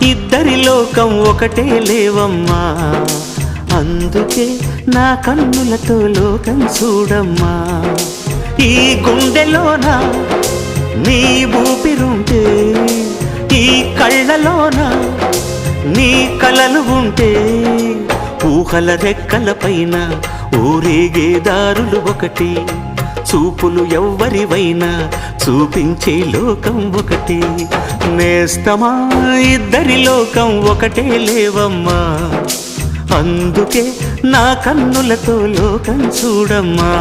ఇద్దరి లోకం ఒకటే లేవమ్మా, అందుకే నా కన్నులతో లోకం చూడమ్మా. ఈ గుండెలోన నీ ఊపిరుంటే, ఈ కళ్ళలోన నీ కలలు ఉంటే, ఊహల రెక్కల పైన ఊరేగే దారులు ఒకటి, చూపులు ఎవ్వరివైనా చూపించే లోకం ఒకటి. నేస్తమా ఇద్దరి లోకం ఒకటే లేవమ్మా, అందుకే నా కన్నులతో లోకం చూడమ్మా.